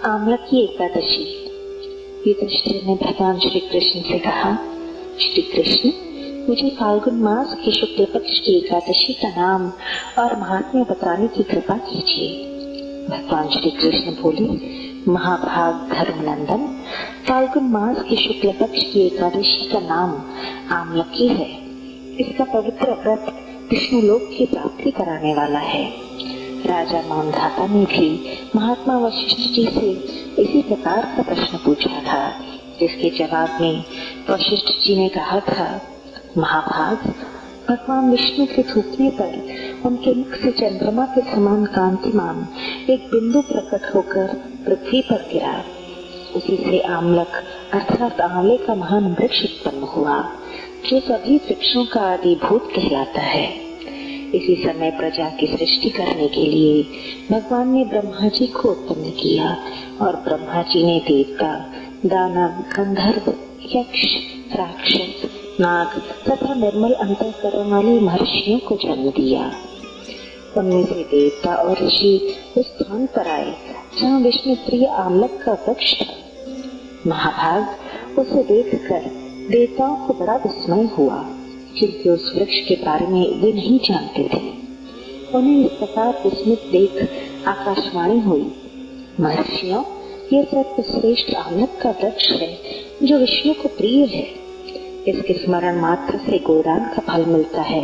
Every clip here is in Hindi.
आमलक की एकादशी। युधिष्ठिर ने भगवान श्री कृष्ण से कहा, श्री कृष्ण, मुझे फाल्गुन मास की शुक्ल पक्ष की एकादशी का नाम और महात्म्य बताने की कृपा कीजिए। भगवान श्री कृष्ण बोले, महाभाग धर्मनंदन, फाल्गुन मास की शुक्ल पक्ष की एकादशी का नाम आमलकी है। इसका पवित्र व्रत विष्णु लोक की प्राप्ति कराने वाला है। राजा मानधाता ने भी महात्मा वशिष्ठ जी से इसी प्रकार का प्रश्न पूछा था, जिसके जवाब में वशिष्ठ जी ने कहा था, महाभाग, भगवान विष्णु के थूकने पर उनके मुख से चंद्रमा के समान कांतिमान एक बिंदु प्रकट होकर पृथ्वी पर गिरा। उसी से आमलक अर्थात आंवले का महान वृक्ष उत्पन्न हुआ, जो सभी वृक्षों का आदिभूत कहलाता है। इसी समय प्रजा की सृष्टि करने के लिए भगवान ने ब्रह्मा जी को उत्पन्न किया और ब्रह्मा जी ने देवता, दानव, गंधर्व, यक्ष, राक्षस, नाग तथा निर्मल अंतःकरण वाले महर्षियों को जन्म दिया। उनमें से देवता और ऋषि उस स्थान पर आए जहाँ विष्णु प्रिय आमलक का वृक्ष था। महाभाग, उसे देखकर देवताओं को बड़ा विस्मय हुआ, क्योंकि उस वृक्ष के बारे में वे नहीं जानते थे। उन्हें इस प्रकार विस्मित देख आकाशवाणी हुई, महर्षियों, यह सर्वश्रेष्ठ आमलक का वृक्ष है जो विष्णु को प्रिय है। इसके स्मरण मात्र से गोदान का फल मिलता है,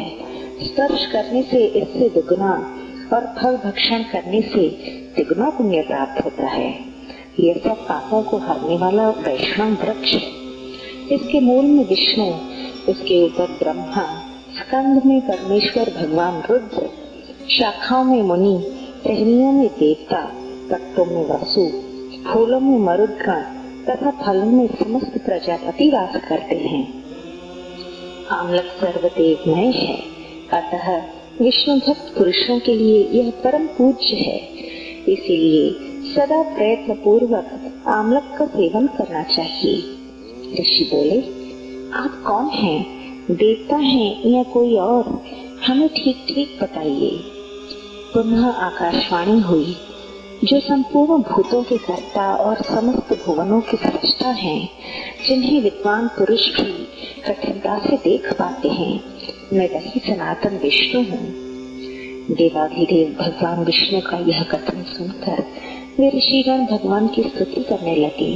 स्पर्श करने से इससे दुगुना और फल भक्षण करने से तिगुना पुण्य प्राप्त होता है। यह सब पापों को हरने वाला वैष्णव वृक्ष है। इसके मूल में विष्णु, उसके ऊपर ब्रह्मा, स्कंद में परमेश्वर भगवान रुद्र, शाखाओं में मुनि, टहनियों में देवता, पत्तों में वसु, फूलों में मरुदगण तथा फलों में समस्त प्रजापति वास करते हैं। आमलक सर्वदेवमय है, अतः विष्णु भक्त पुरुषों के लिए यह परम पूज्य है। इसीलिए सदा प्रयत्न पूर्वक आमलक का सेवन करना चाहिए। ऋषि बोले, आप कौन हैं? देवता हैं या कोई और? हमें ठीक ठीक बताइए। पुनः आकाशवाणी हुई, जो संपूर्ण भूतों के कर्ता और समस्त भुवनों के सृष्टा हैं, जिन्हें विद्वान पुरुष भी कठिनता से देख पाते हैं, मैं वही सनातन विष्णु हूँ। देवाधिदेव भगवान विष्णु का यह कथन सुनकर वे ऋषिगण भगवान की स्तुति करने लगे।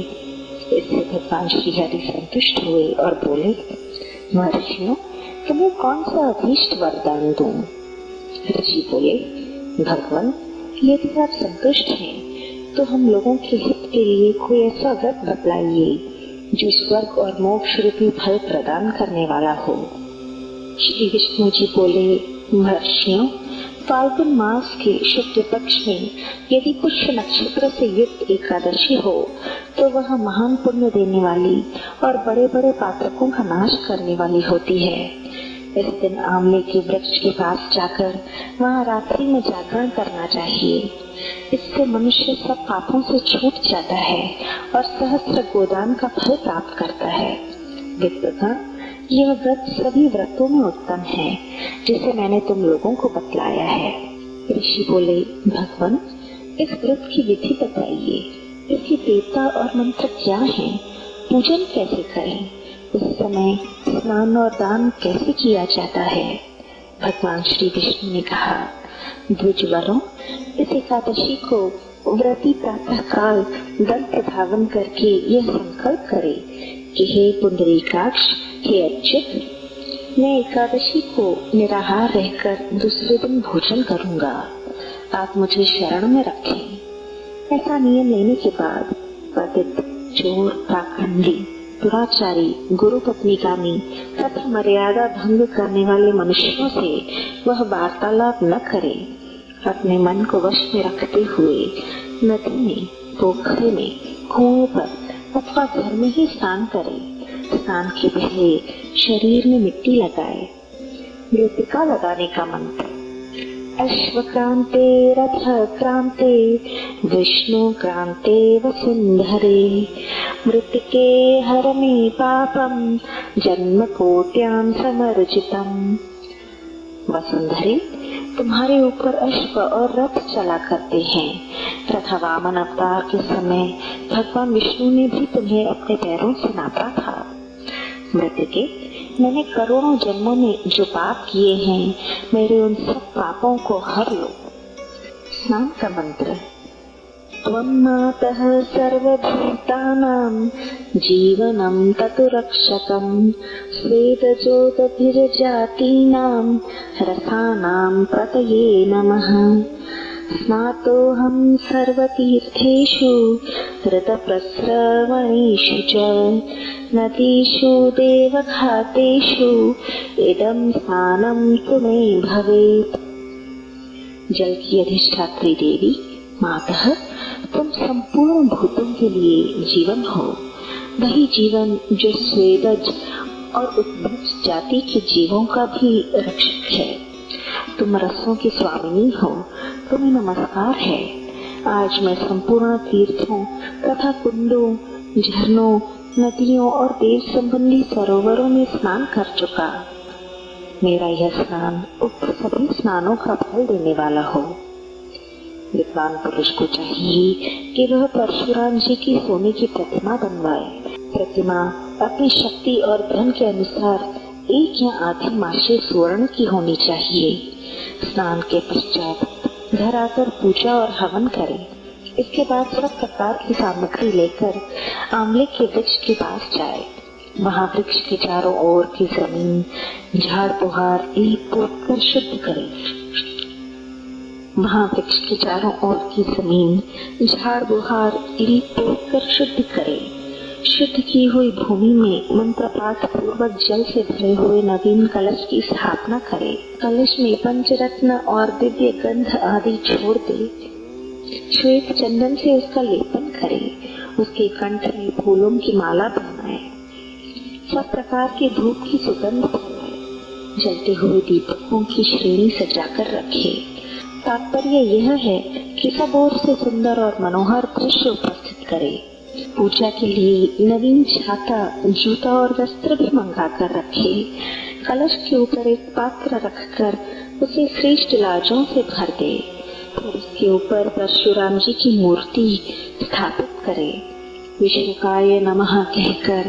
इससे भगवान श्री हरि संतुष्ट हुए और बोले, महर्षियों, तुम्हें कौन सा अभीष्ट वरदान दूं? ऋषि बोले, भगवान, यदि आप संतुष्ट हैं तो हम लोगों के हित के लिए कोई ऐसा व्रत बतलाइए जो स्वर्ग और मोक्ष रूपी फल प्रदान करने वाला हो। श्री विष्णु जी बोले, महर्षियों, फाल्गुन मास के शुक्ल पक्ष में यदि पुष्य नक्षत्र से युक्त एकादशी हो तो वह महान पुण्य देने वाली और बड़े बड़े पातकों का नाश करने वाली होती है। इस दिन आंवले के वृक्ष के पास जाकर वहाँ रात्रि में जागरण करना चाहिए। इससे मनुष्य सब पापों से छूट जाता है और सहस्त्र गोदान का फल प्राप्त करता है। विद्वान, यह व्रत सभी व्रतों में उत्तम है, जिसे मैंने तुम लोगों को बतलाया है। ऋषि बोले, भगवान, इस व्रत की विधि बताइए। इसके देवता और मंत्र क्या हैं? पूजन कैसे करें? उस समय स्नान और दान कैसे किया जाता है? भगवान श्री विष्णु ने कहा, द्विजवरों, इस एकादशी को व्रती प्रातः काल दंत धावन करके यह संकल्प करे कि हे पुंडरीकाक्ष, हे अच्युत, मैं एकादशी को निराहार रहकर दूसरे दिन भोजन करूंगा। आप मुझे शरण में रखें। ऐसा नियम लेने के बाद पतित, चोर, पाखंडी, दुराचारी, गुरु पत्नीगामी तथा मर्यादा भंग करने वाले मनुष्यों से वह वार्तालाप न करे। अपने मन को वश में रखते हुए नदी में, पोखरे में, कुएं पर अथवा घर में ही स्नान करे। स्नान के पहले शरीर में मिट्टी लगाए। मृतिका लगाने का मंत्र, अश्वक्रांते रथ क्रांते विष्णु क्रांते वसुंधरे मृतिके हरमे पापम जन्म कोट्याम समर्जितम। वसुंधरे, तुम्हारे ऊपर अश्व और रथ चला करते हैं, तथा वामन अवतार के समय भगवान विष्णु ने भी तुम्हें अपने पैरों से नापा था। मृतके, मैंने करोड़ों जन्मों में जो पाप किए हैं, मेरे उन सब पापों को हर लो। स्नान का मंत्र। त्वं मातः सर्वभूतानां जीवनं ततु रक्षकं स्वेदज्योतिर्जातीनां रसानां पतये नमः। स्नातोऽहं सर्वतीर्थेषु ऋतप्रस्रवणेषु च नदीषु देवघातेषु इदं स्नानं तु मे भवेत्। जल की अधिष्ठात्री देवी मातः, तुम संपूर्ण भूतों के लिए जीवन हो, वही जीवन जो स्वेदज और उत्भज जाति के जीवों का भी रक्षक है। तुम रसों की स्वामिनी हो, तुम्हें नमस्कार है। आज मैं संपूर्ण तीर्थों तथा कुंडों, झरनों, नदियों और देव संबंधी सरोवरों में स्नान कर चुका। मेरा यह स्नान उक्त सभी स्नानों का फल देने वाला हो। विद्वान पुरुष को चाहिए कि वह परशुराम जी की सोने की प्रतिमा बनवाए। प्रतिमा अपनी शक्ति और धन के अनुसार 1 या आधी मासे स्वर्ण की होनी चाहिए। स्नान के पश्चात घर आकर पूजा और हवन करे। इसके बाद सब प्रकार की सामग्री लेकर आंवले के वृक्ष के पास जाए। वहाँ वृक्ष के चारों ओर की जमीन झाड़ बुहार लीप पोत कर शुद्ध करे। वहाँ वृक्ष के चारों ओर की जमीन झाड़ बुहार लीप पोत कर शुद्ध करे। शुद्ध की हुई भूमि में मंत्र पाठ पूर्वक जल से भरे हुए नवीन कलश की स्थापना करे। कलश में पंचरत्न और दिव्य गंध आदि छोड़ दे। श्वेत चंदन से उसका लेपन करे। उसके कंठ में फूलों की माला पहनाए। सब प्रकार के धूप की सुगंध फैलाए। जलते हुए दीपकों की श्रेणी सजाकर रखे। तात्पर्य यह है कि सब ओर से सुंदर और मनोहर दृश्य उपस्थित करे। पूजा के लिए नवीन छाता, जूता और वस्त्र भी मंगा कर रखे। कलश के ऊपर एक पात्र रखकर उसे श्रेष्ठ लाजों से भर दे। फिर उसके ऊपर परशुराम जी की मूर्ति स्थापित करे। विश्वकाय नमः कहकर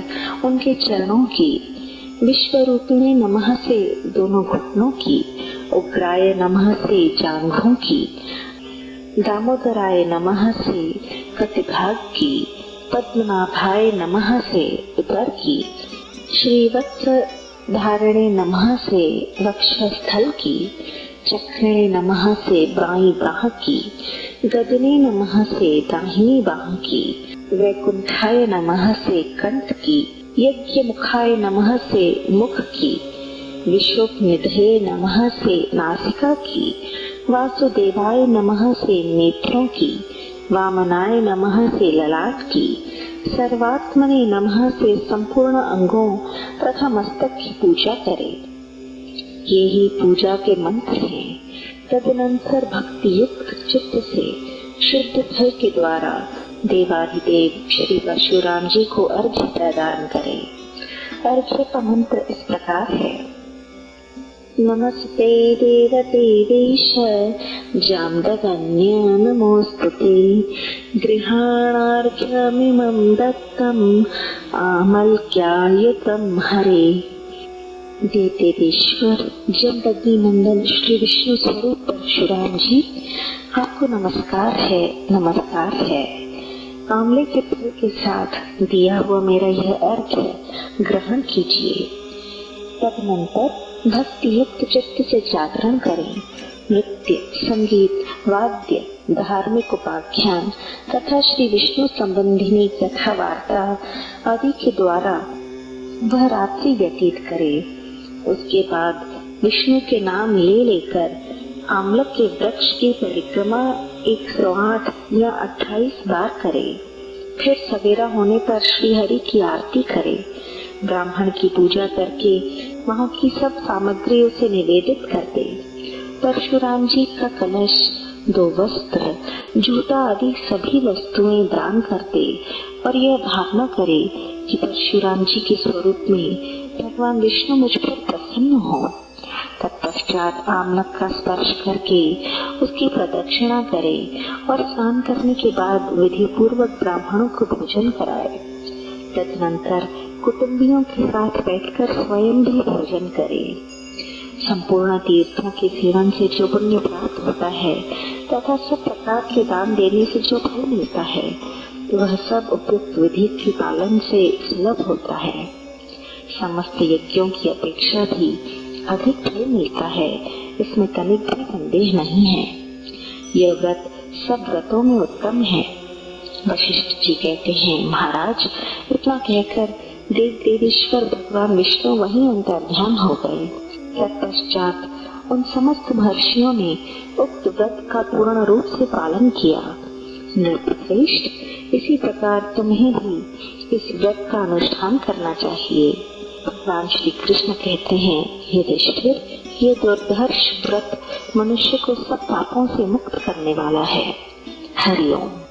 उनके चरणों की, विश्वरूपिणे नमः से दोनों घुटनों की, उग्राय नमः से जांघों की, दामोदराय नमः से कटिभाग की, पद्मनाभाय नमः से उदर की, श्रीवत्स धारणे नमः से वक्षस्थल की, चक्रणे नमः से बाईं बाह की, गदने नमः से दाहिनी बाह की, वैकुंठाय नमः से कंठ की, यज्ञ मुखाय नमः से मुख की, विश्वनिधये नमः से नासिका की, वासुदेवाय नमः से नेत्रों की, वामनाय नमः से ललाट की, सर्वात्मने नमः से संपूर्ण अंगों तथा मस्तक की पूजा करे। ये ही पूजा के मंत्र हैं। तदनंतर भक्ति युक्त चित्त से शुद्ध फल के द्वारा देवाधिदेव श्री परशुराम जी को अर्घ्य प्रदान करे। अर्घ्य का मंत्र इस प्रकार है। नमस्ते देवदेवेश जाम्बवन्य नमोस्तुते गृहाणार्घ्यमिमं दत्तम् आमल्क्यायुतं हरे। देवदेवेश्वर जमदग्नि नंदन श्री विष्णु स्वरूप परशुराम जी, आपको नमस्कार है, नमस्कार है। आंवले के फल के साथ दिया हुआ मेरा यह अर्घ्य ग्रहण कीजिए। तदनंतर भक्ति युक्त चित्त से जागरण करें। नृत्य, संगीत, वाद्य, धार्मिक उपाख्यान तथा श्री विष्णु संबंधिनी कथा वार्ता आदि के द्वारा वह रात्रि व्यतीत करे। उसके बाद विष्णु के नाम ले लेकर आमलक के वृक्ष की परिक्रमा 108 या 28 बार करे। फिर सवेरा होने पर श्री हरि की आरती करे। ब्राह्मण की पूजा करके वहाँ की सब सामग्री उसे निवेदित कर दे। परशुराम जी का कलश, 2 वस्त्र, जूता आदि सभी वस्तुएं दान कर दे और यह भावना करे कि परशुराम जी के स्वरूप में भगवान विष्णु मुझ पर प्रसन्न हो। तत्पश्चात तत्पश्चात आमलक का स्पर्श करके उसकी प्रदक्षिणा करे और स्नान करने के बाद विधि पूर्वक ब्राह्मणों को भोजन कराए। तदनंतर कुटुंबियों के साथ बैठकर स्वयं भी भोजन करे। संपूर्ण तीर्थों के सेवन से जो पुण्य प्राप्त होता है तथा सब प्रकार के दान देने से जो फल मिलता है वह सब उपयुक्त विधि के पालन से सुलभ होता है। समस्त यज्ञों की अपेक्षा भी अधिक फल मिलता है, इसमें तनिक भी संदेह नहीं है। यह व्रत सब व्रतों में उत्तम है। वशिष्ठ जी कहते हैं, महाराज इतना कहकर देव देवेश्वर भगवान विष्णु वहीं अंतर्ध्यान हो गए। तत्पश्चात उन समस्त महर्षियों ने उक्त व्रत का पूर्ण रूप से पालन किया। नृपश्रेष्ठ, इसी प्रकार तुम्हें भी इस व्रत का अनुष्ठान करना चाहिए। भगवान श्री कृष्ण कहते हैं, युधिष्ठिर, ये दुर्धर्ष व्रत मनुष्य को सब पापों से मुक्त करने वाला है। हरि ओम।